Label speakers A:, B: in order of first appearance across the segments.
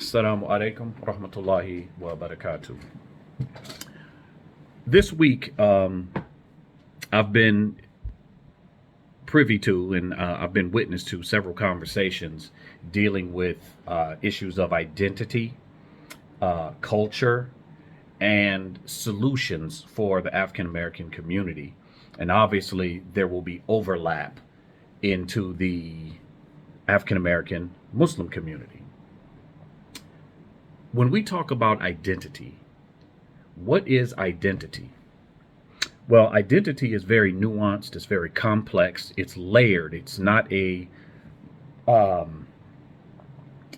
A: Assalamu alaikum rahmatullahi wa barakatuh. This week, I've been privy to and I've been witness to several conversations dealing with issues of identity, culture, and solutions for the African American community. And obviously, there will be overlap into the African American Muslim community. When we talk about identity, what is identity? Well, identity is very nuanced, it's very complex, it's layered. Um,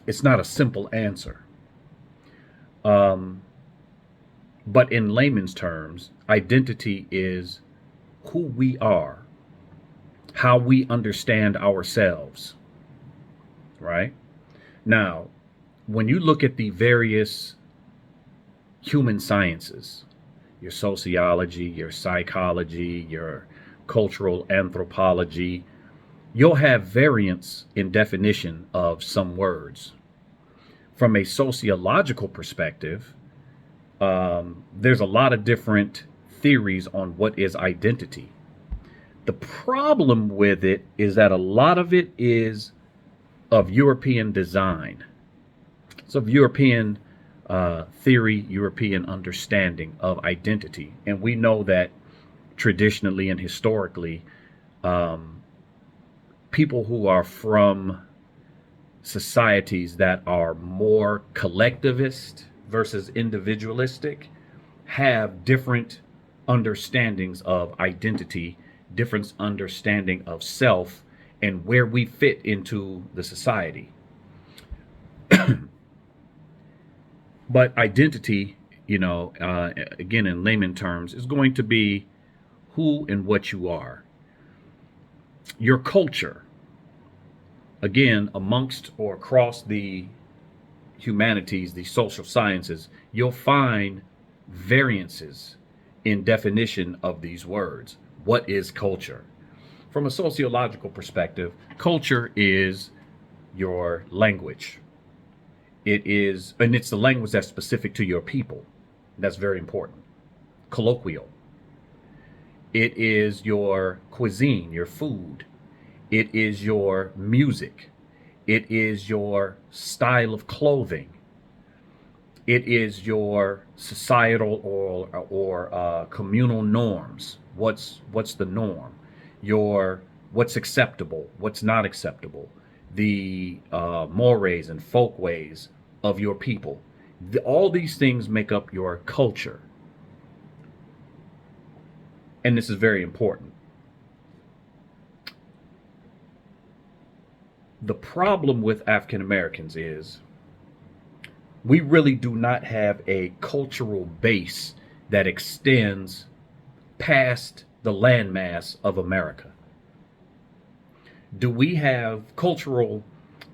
A: it's not a simple answer. Um, but in layman's terms, identity is who we are, how we understand ourselves, right? Now, when you look at the various human sciences, your sociology, your psychology, your cultural anthropology, you'll have variance in definition of some words. From a sociological perspective, there's a lot of different theories on what is identity. The problem with it is that a lot of it is of European design. It's of European theory, European understanding of identity. And we know that traditionally and historically, um, people who are from societies that are more collectivist versus individualistic have different understandings of identity, different understanding of self, and where we fit into the society. But identity, again, in layman terms, is going to be who and what you are. Your culture, again, amongst or across the humanities, the social sciences, you'll find variances in definition of these words. What is culture? From a sociological perspective, culture is your language. It is, and it's the language that's specific to your people. That's very important. Colloquial. It is your cuisine, your food. It is your music. It is your style of clothing. It is your societal or communal norms. What's the norm? Your what's acceptable, what's not acceptable, the mores and folkways of your people. All these things make up your culture, and this is very important. The problem with African Americans is we really do not have a cultural base that extends past the landmass of America. Do we have cultural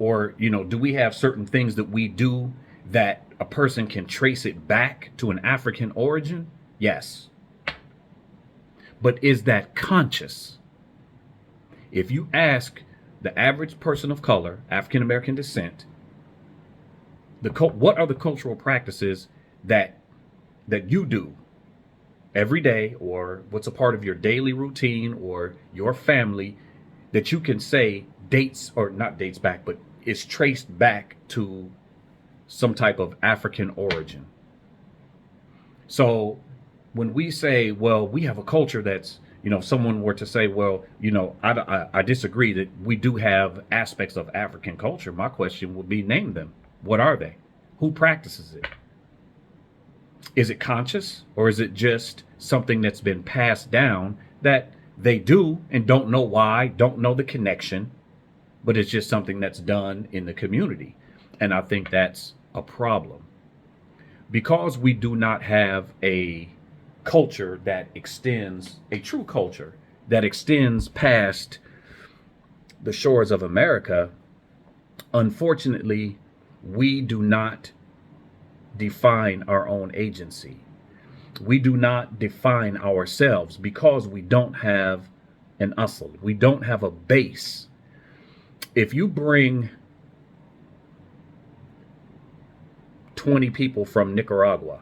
A: or, do we have certain things that we do that a person can trace it back to an African origin? Yes. But is that conscious? If you ask the average person of color, African American descent, what are the cultural practices that you do every day, or what's a part of your daily routine or your family that you can say dates, or not dates back, but is traced back to some type of African origin? So when we say, well, we have a culture that's, if someone were to say, well, I disagree that we do have aspects of African culture, my question would be, name them. What are they? Who practices it? Is it conscious, or is it just something that's been passed down that they do and don't know why, don't know the connection, but it's just something that's done in the community? And I think that's a problem, because we do not have a culture that extends, a true culture that extends past the shores of America. Unfortunately, we do not define our own agency. We do not define ourselves because we don't have an asl. We don't have a base. If you bring 20 people from Nicaragua,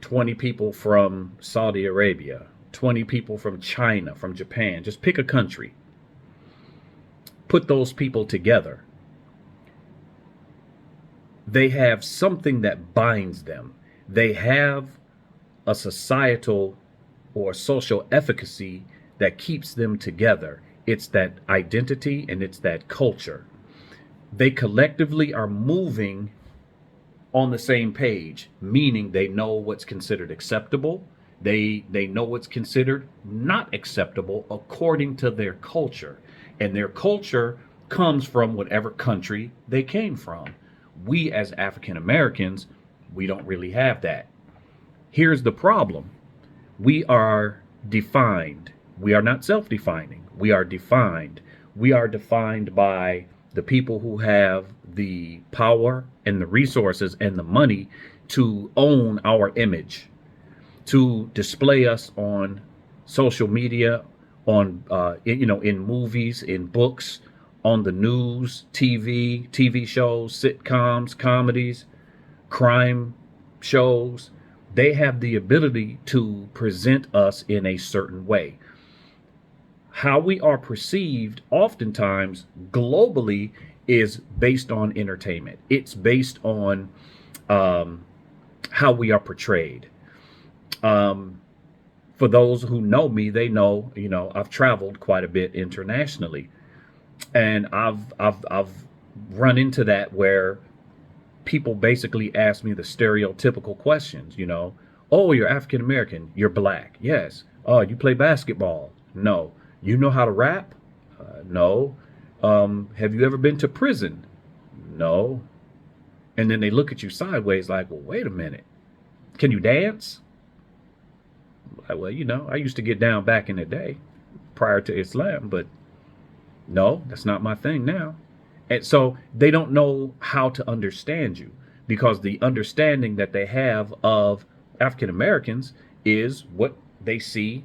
A: 20 people from Saudi Arabia, 20 people from China, from Japan. Just pick a country. Put those people together. They have something that binds them. They have a societal or social efficacy that keeps them together. It's that identity and it's that culture. They collectively are moving on the same page, meaning they know what's considered acceptable. They know what's considered not acceptable according to their culture. And their culture comes from whatever country they came from. We as African Americans, we don't really have that. Here's the problem. We are defined. We are not self-defining. We are defined. We are defined by the people who have the power and the resources and the money to own our image, to display us on social media, on in movies, in books, on the news, TV shows, sitcoms, comedies, crime shows. They have the ability to present us in a certain way. How we are perceived oftentimes globally is based on entertainment. It's based on how we are portrayed. For those who know me, they know, I've traveled quite a bit internationally, and I've run into that where people basically ask me the stereotypical questions, oh, you're African American, you're black. Yes. Oh, you play basketball? No. You know how to rap? No. Have you ever been to prison? No. And then they look at you sideways like, well, wait a minute. Can you dance? Like, well, I used to get down back in the day prior to Islam, but no, that's not my thing now. And so they don't know how to understand you, because the understanding that they have of African Americans is what they see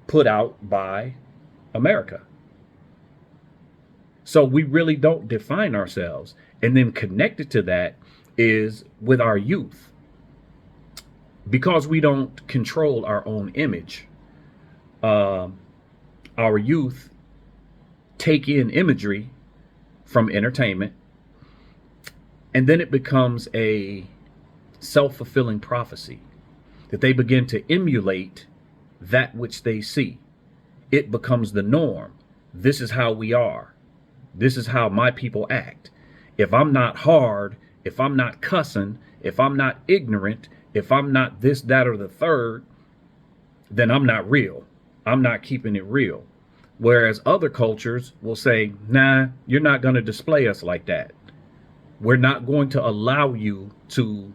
A: put out by America. So we really don't define ourselves. And then connected to that is with our youth. Because we don't control our own image, our youth take in imagery from entertainment, and then it becomes a self-fulfilling prophecy that they begin to emulate that which they see. It becomes the norm. This is how we are. This is how my people act. If I'm not hard, if I'm not cussing, if I'm not ignorant, if I'm not this, that, or the third, then I'm not real. I'm not keeping it real. Whereas other cultures will say, nah, you're not going to display us like that. We're not going to allow you to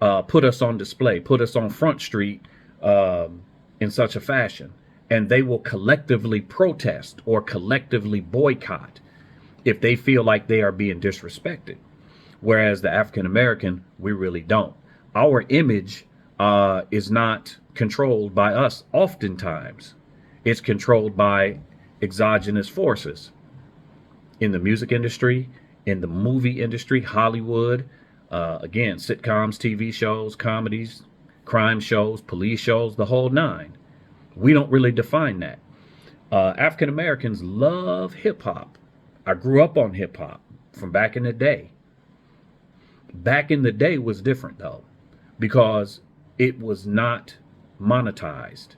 A: put us on display, put us on Front Street in such a fashion. And they will collectively protest or collectively boycott if they feel like they are being disrespected. Whereas the African American, we really don't. Our image is not controlled by us oftentimes. It's controlled by exogenous forces in the music industry, in the movie industry, Hollywood, again, sitcoms, TV shows, comedies, crime shows, police shows, the whole nine. We don't really define that. African Americans love hip hop. I grew up on hip hop from back in the day. Back in the day was different though, because it was not monetized.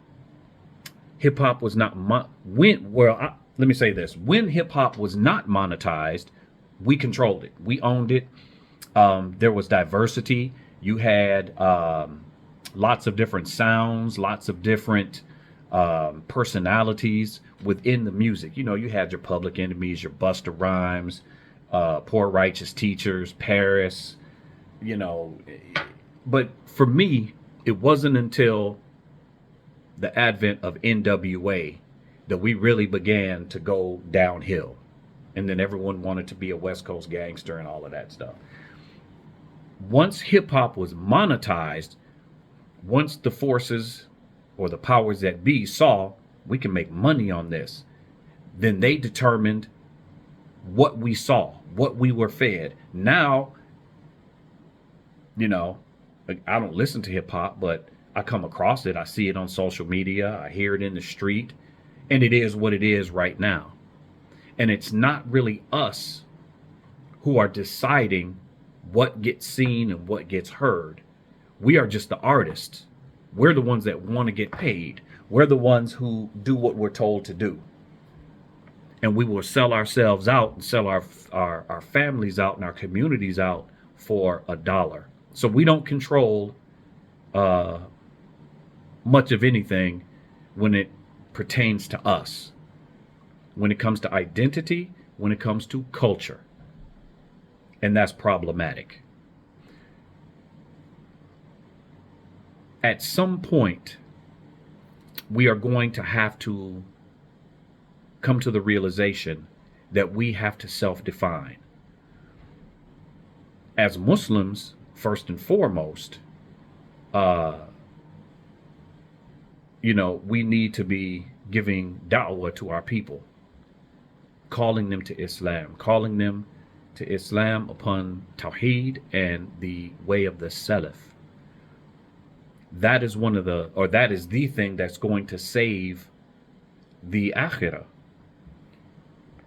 A: Hip hop was not let me say this. When hip hop was not monetized, we controlled it. We owned it. There was diversity. You had lots of different sounds, lots of different personalities within the music. You had your Public Enemies, your Busta Rhymes, Poor Righteous Teachers, Paris, But for me, it wasn't until the advent of NWA that we really began to go downhill. And then everyone wanted to be a West Coast gangster and all of that stuff. Once hip hop was monetized, once the forces or the powers that be saw we can make money on this, then they determined what we saw, what we were fed. Now You know, like, I don't listen to hip hop, but I come across it. I see it on social media. I hear it in the street, and it is what it is right now. And it's not really us who are deciding what gets seen and what gets heard. We are just the artists. We're the ones that want to get paid. We're the ones who do what we're told to do. And we will sell ourselves out and sell our families out and our communities out for a dollar. So we don't control uh, much of anything when it pertains to us, when it comes to identity, when it comes to culture. And that's problematic. At some point, we are going to have to come to the realization that we have to self-define. As Muslims, first and foremost, uh, we need to be giving da'wah to our people, calling them to Islam, calling them to Islam upon Tawheed and the way of the Salaf. That is that is the thing that's going to save the Akhirah.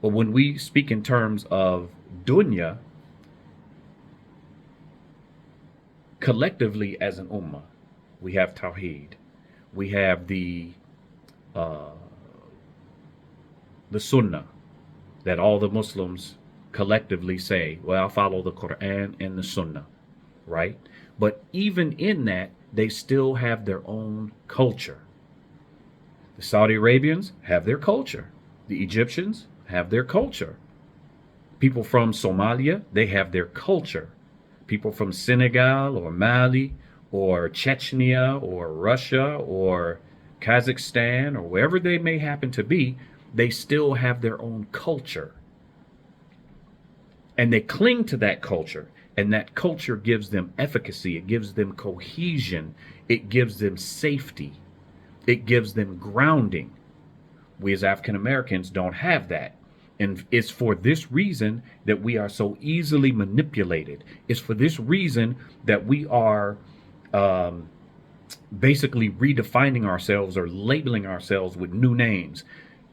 A: But when we speak in terms of dunya, collectively as an ummah, we have Tawheed, we have the Sunnah, that all the Muslims collectively say, well, I follow the Quran and the Sunnah, right? But even in that, they still have their own culture. The Saudi Arabians have their culture. The Egyptians have their culture. People from Somalia, they have their culture. People from Senegal or Mali or Chechnya or Russia or Kazakhstan or wherever they may happen to be, they still have their own culture. And they cling to that culture. And that culture gives them efficacy. It gives them cohesion. It gives them safety. It gives them grounding. We as African Americans don't have that. And it's for this reason that we are so easily manipulated. It's for this reason that we are basically redefining ourselves or labeling ourselves with new names.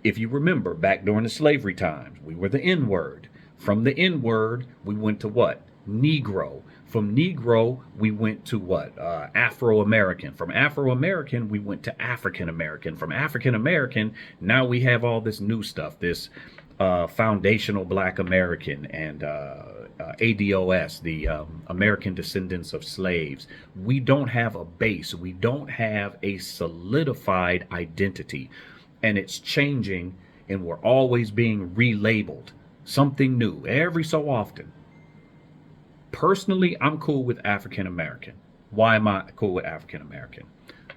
A: If you remember, back during the slavery times, we were the N-word. From the N-word, we went to what? Negro. From Negro, we went to what? Afro-American. From Afro-American, we went to African-American. From African-American, now we have all this new stuff, this foundational Black American and ADOS, the American Descendants of Slaves. We don't have a base. We don't have a solidified identity. And it's changing, and we're always being relabeled. Something new every so often. Personally, I'm cool with African American. Why am I cool with African American?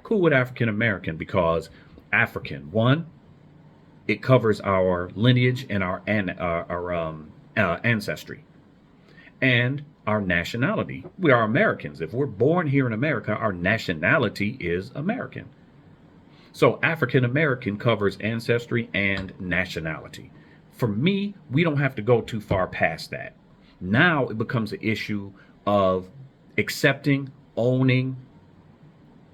A: Cool with African American because African, one, it covers our lineage and our ancestry and our nationality. We are Americans. If we're born here in America, our nationality is American. So African American covers ancestry and nationality. For me, we don't have to go too far past that. Now it becomes an issue of accepting, owning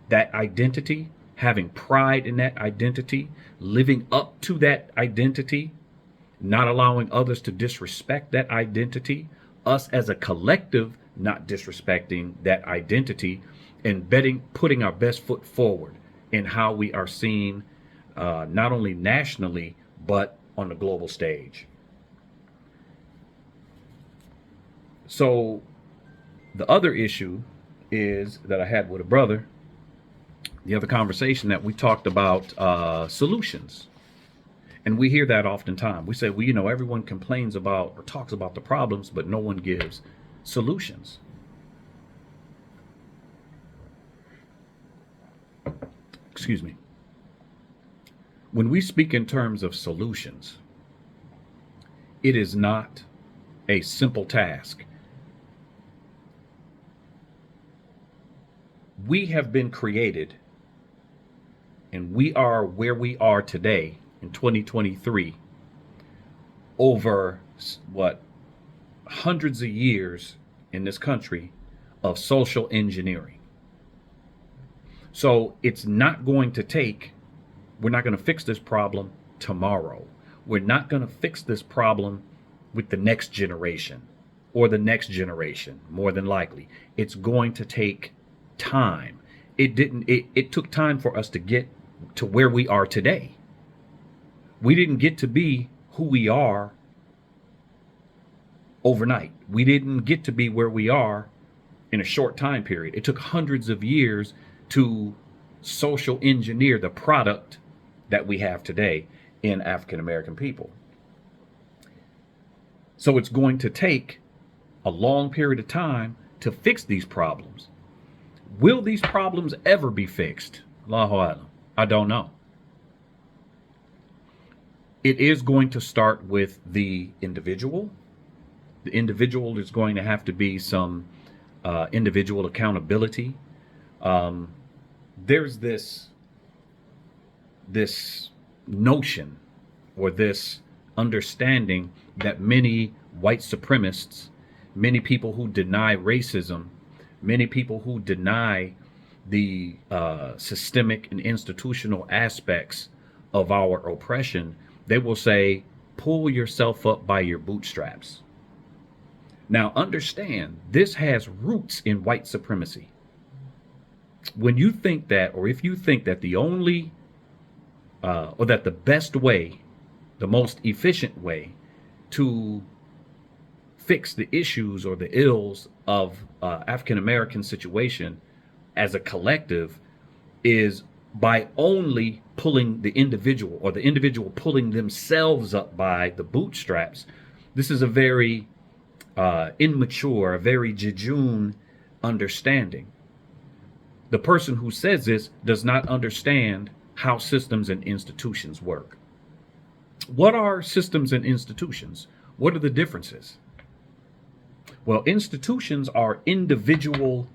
A: that identity, having pride in that identity, living up to that identity, not allowing others to disrespect that identity, us as a collective not disrespecting that identity, and putting our best foot forward in how we are seen, not only nationally, but on the global stage. So the other issue is that I had with a brother, the other conversation that we talked about solutions. And we hear that oftentimes. We say, well, everyone complains about or talks about the problems, but no one gives solutions. Excuse me. When we speak in terms of solutions, it is not a simple task. We have been created, and we are where we are today in 2023 over hundreds of years in this country of social engineering. So it's not going to take, we're not going to fix this problem tomorrow. We're not going to fix this problem with the next generation or the next generation, more than likely. It's going to take time. It took time for us to get to where we are today. We didn't get to be who we are overnight. We didn't get to be where we are in a short time period. It took hundreds of years to social engineer the product that we have today in African American people. So it's going to take a long period of time to fix these problems. Will these problems ever be fixed? Allahu Alam. I don't know. It is going to start with the individual. The individual is going to have to be some individual accountability. There's this notion or this understanding that many white supremacists, many people who deny racism, many people who deny the systemic and institutional aspects of our oppression, they will say, pull yourself up by your bootstraps. Now understand, this has roots in white supremacy. When you think that, or if you think that the only, or that the best way, the most efficient way to fix the issues or the ills of African American situation as a collective is by only pulling the individual, or the individual pulling themselves up by the bootstraps, this is a very immature, a very jejune understanding. The person who says this does not understand how systems and institutions work. What are systems and institutions? What are the differences? Well, institutions are individual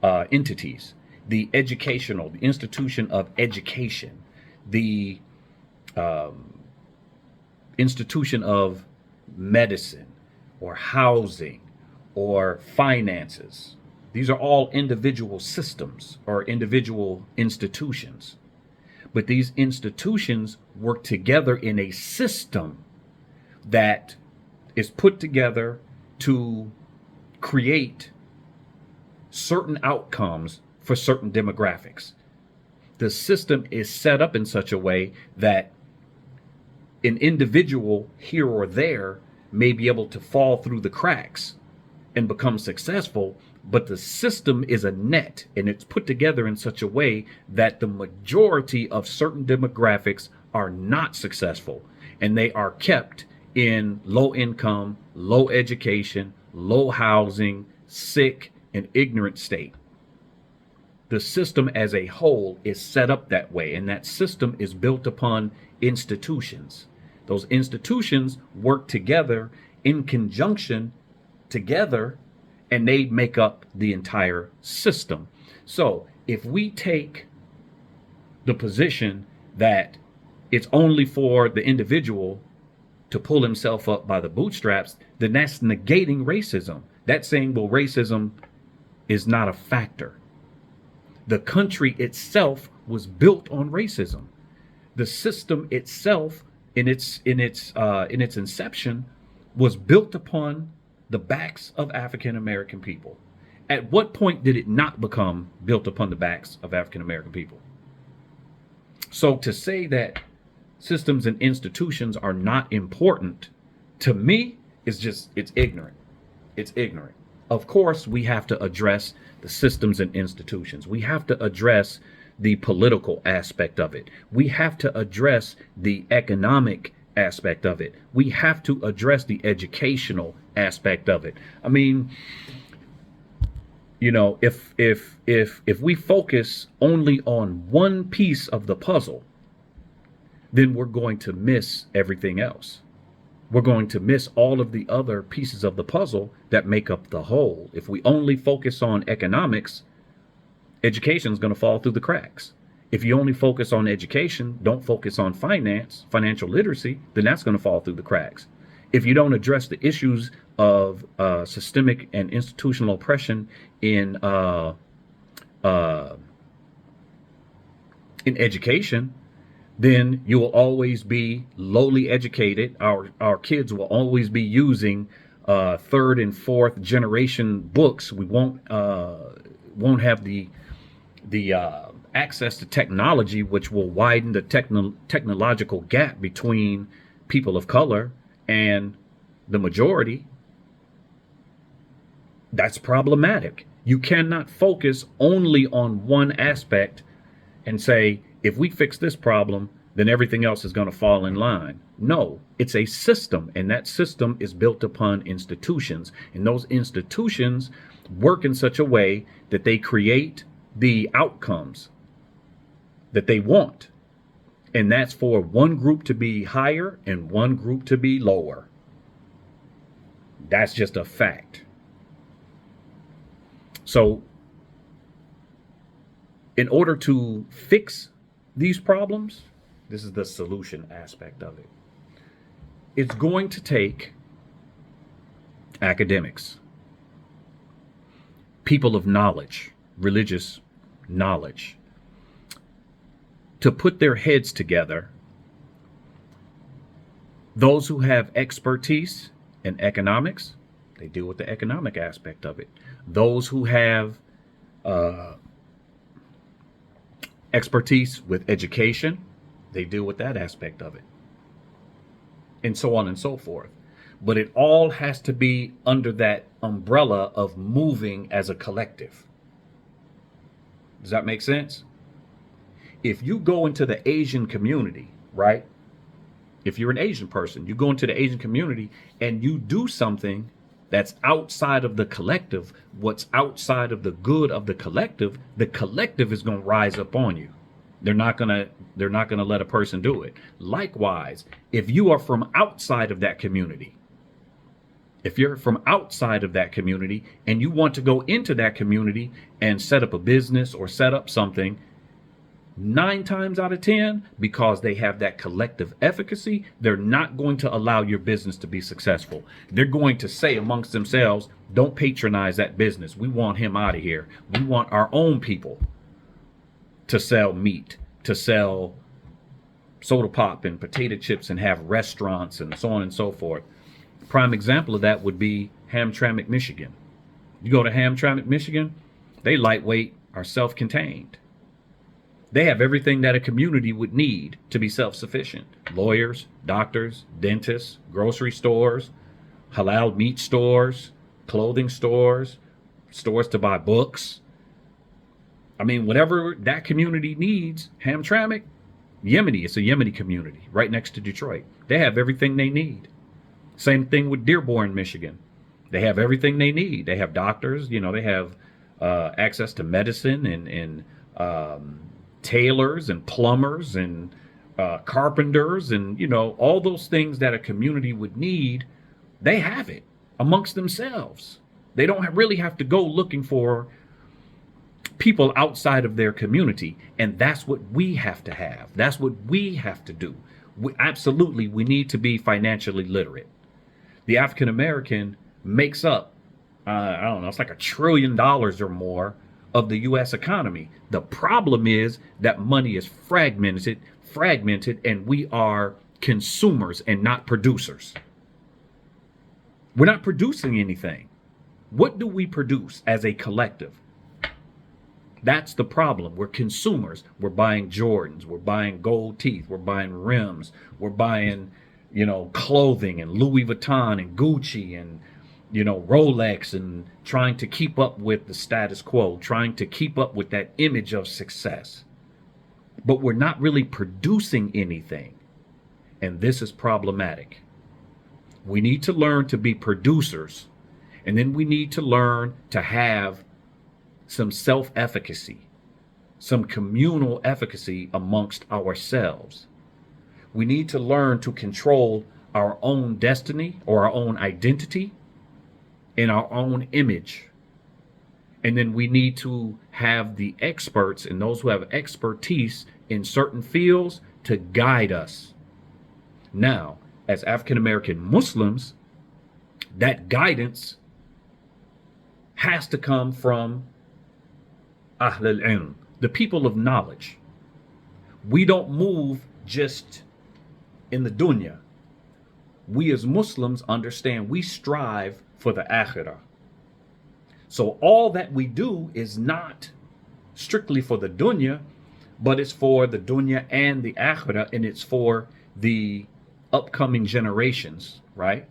A: entities. The institution of education, the institution of medicine or housing or finances. These are all individual systems or individual institutions. But these institutions work together in a system that is put together to create certain outcomes for certain demographics. The system is set up in such a way that an individual here or there may be able to fall through the cracks and become successful, but the system is a net, and it's put together in such a way that the majority of certain demographics are not successful, and they are kept in low income, low education, low housing, sick, and ignorant state. The system as a whole is set up that way, and that system is built upon institutions. Those institutions work together in conjunction together, and they make up the entire system. So if we take the position that it's only for the individual to pull himself up by the bootstraps, then that's negating racism. That's saying, well, racism is not a factor. The country itself was built on racism. The system itself, in its inception, was built upon the backs of African American people. At what point did it not become built upon the backs of African American people? So to say that systems and institutions are not important, to me, it's ignorant. It's ignorant. Of course, we have to address the systems and institutions. We have to address the political aspect of it. We have to address the economic aspect of it. We have to address the educational aspect of it. I mean, you know, if we focus only on one piece of the puzzle, then we're going to miss everything else. We're going to miss all of the other pieces of the puzzle that make up the whole. If we only focus on economics, education is going to fall through the cracks. If you only focus on education, don't focus on finance, financial literacy, then that's going to fall through the cracks. If you don't address the issues of systemic and institutional oppression uh, in education, then you will always be lowly educated. Our kids will always be using third and fourth generation books. We won't have the access to technology, which will widen the technological gap between people of color and the majority. That's problematic. You cannot focus only on one aspect and say, if we fix this problem, then everything else is going to fall in line. No, it's a system, and that system is built upon institutions. And those institutions work in such a way that they create the outcomes that they want. And that's for one group to be higher and one group to be lower. That's just a fact. So, in order to fix these problems, this is the solution aspect of it. It's going to take academics, people of knowledge, religious knowledge, to put their heads together. Those who have expertise in economics, they deal with the economic aspect of it. Those who have expertise with education, they deal with that aspect of it, and so on and so forth. But it all has to be under that umbrella of moving as a collective. Does that make sense? If you go into the Asian community, right? If you're an Asian person, you go into the Asian community and you do something that's outside of the collective, what's outside of the good of the collective is going to rise up on you. They're not going to let a person do it. Likewise, if you are from outside of that community, if you're from outside of that community and you want to go into that community and set up a business or set up something, 9 times out of 10, because they have that collective efficacy, they're not going to allow your business to be successful. They're going to say amongst themselves, don't patronize that business. We want him out of here. We want our own people to sell meat, to sell soda pop and potato chips and have restaurants and so on and so forth. Prime example of that would be Hamtramck, Michigan. You go to Hamtramck, Michigan, they lightweight are self-contained. They have everything that a community would need to be self-sufficient. Lawyers, doctors, dentists, grocery stores, halal meat stores, clothing stores, stores to buy books. I mean, whatever that community needs, Hamtramck, Yemeni, it's a Yemeni community right next to Detroit. They have everything they need. Same thing with Dearborn, Michigan. They have everything they need. They have doctors, they have access to medicine and tailors and plumbers and carpenters and, all those things that a community would need. They have it amongst themselves. They don't really have to go looking for people outside of their community. And that's what we have to have. That's what we have to do. Absolutely, we need to be financially literate. The African American makes up, I don't know, it's like $1 trillion or more of the U.S. economy. The problem is that money is fragmented, and we are consumers and not producers. We're not producing anything. What do we produce as a collective? That's the problem. We're consumers. We're buying Jordans. We're buying gold teeth. We're buying rims. We're buying, clothing and Louis Vuitton and Gucci and, Rolex, and trying to keep up with the status quo, trying to keep up with that image of success. But we're not really producing anything. And this is problematic. We need to learn to be producers. And then we need to learn to have some self-efficacy, some communal efficacy amongst ourselves. We need to learn to control our own destiny or our own identity and our own image. And then we need to have the experts and those who have expertise in certain fields to guide us. Now, as African American Muslims, that guidance has to come from Ahl al-Ilm, the people of knowledge. We don't move just in the dunya. We as Muslims understand we strive for the akhirah. So all that we do is not strictly for the dunya, but it's for the dunya and the akhirah, and it's for the upcoming generations, right?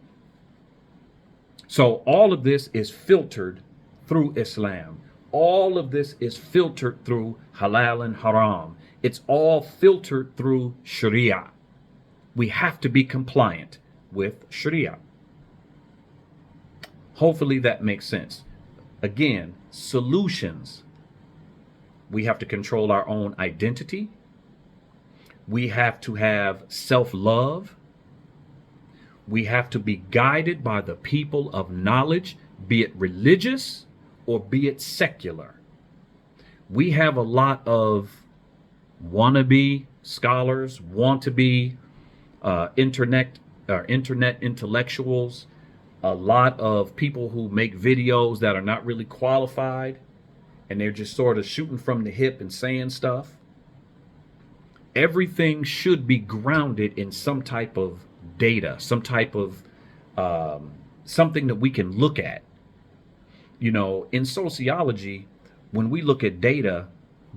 A: So all of this is filtered through Islam. All of this is filtered through halal and haram. It's all filtered through Sharia. We have to be compliant with Sharia. Hopefully that makes sense. Again, solutions. We have to control our own identity. We have to have self-love. We have to be guided by the people of knowledge, be it religious or be it secular. We have a lot of wannabe scholars, want to be internet intellectuals, a lot of people who make videos that are not really qualified, and they're just sort of shooting from the hip and saying stuff. Everything should be grounded in some type of data, some type of something that we can look at. You know, in sociology, when we look at data,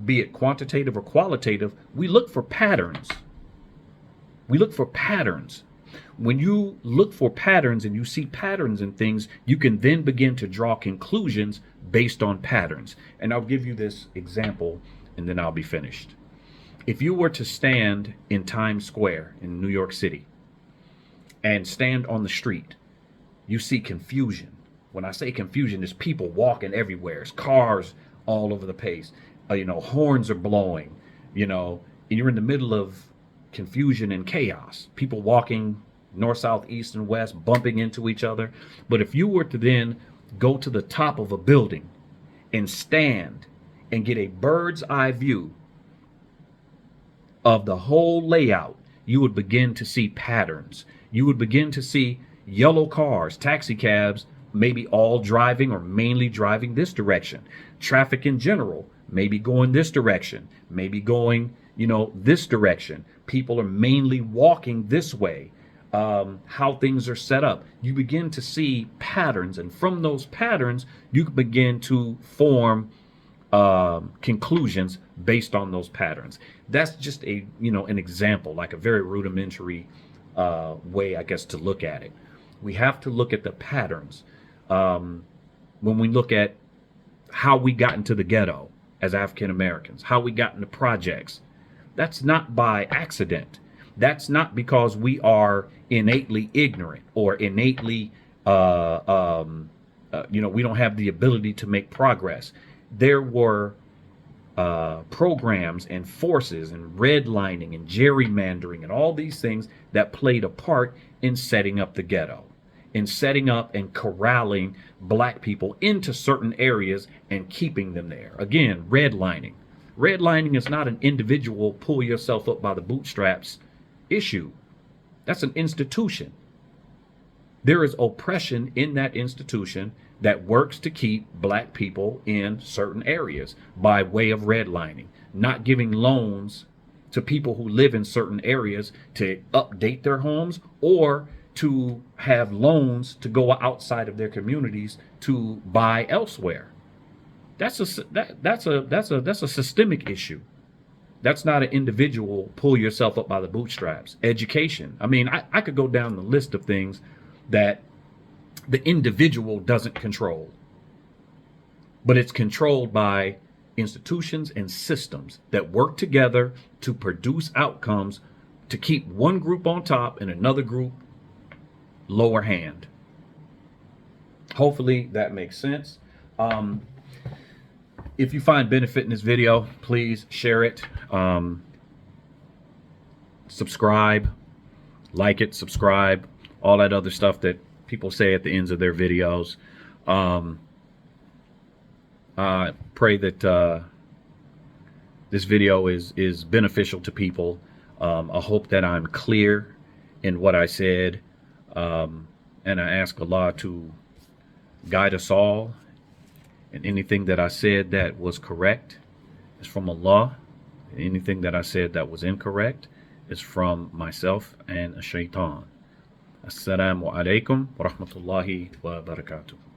A: be it quantitative or qualitative, we look for patterns. We look for patterns. When you look for patterns and you see patterns in things, you can then begin to draw conclusions based on patterns. And I'll give you this example and then I'll be finished. If you were to stand in Times Square in New York City and stand on the street, you see confusion. When I say confusion, there's people walking everywhere. There's cars all over the place. Horns are blowing, and you're in the middle of confusion and chaos. People walking north, south, east, and west, bumping into each other. But if you were to then go to the top of a building and stand and get a bird's eye view of the whole layout, you would begin to see patterns. You would begin to see yellow cars, taxi cabs, maybe all driving or mainly driving this direction. Traffic in general, maybe going this direction, maybe going, this direction. People are mainly walking this way. How things are set up. You begin to see patterns, and from those patterns, you can begin to form conclusions based on those patterns. That's just an example, like a very rudimentary way, I guess, to look at it. We have to look at the patterns. When we look at how we got into the ghetto as African Americans, how we got into projects, that's not by accident. That's not because we are innately ignorant or innately, we don't have the ability to make progress. There were programs and forces and redlining and gerrymandering and all these things that played a part in setting up the ghetto, in setting up and corralling black people into certain areas and keeping them there. Again, redlining. Redlining is not an individual pull yourself up by the bootstraps issue. That's an institution. There is oppression in that institution that works to keep black people in certain areas by way of redlining, not giving loans to people who live in certain areas to update their homes or to have loans to go outside of their communities to buy elsewhere. That's a systemic issue. That's not an individual pull yourself up by the bootstraps. Education. I mean, I could go down the list of things that the individual doesn't control, but it's controlled by institutions and systems that work together to produce outcomes to keep one group on top and another group lower hand. Hopefully that makes sense. If you find benefit in this video, please share it. Subscribe, like it, subscribe, all that other stuff that people say at the ends of their videos. I pray that this video is beneficial to people. I hope that I'm clear in what I said. And I ask Allah to guide us all. And anything that I said that was correct is from Allah. Anything that I said that was incorrect is from myself and a shaitan. Assalamu alaikum wa rahmatullahi wa barakatuh.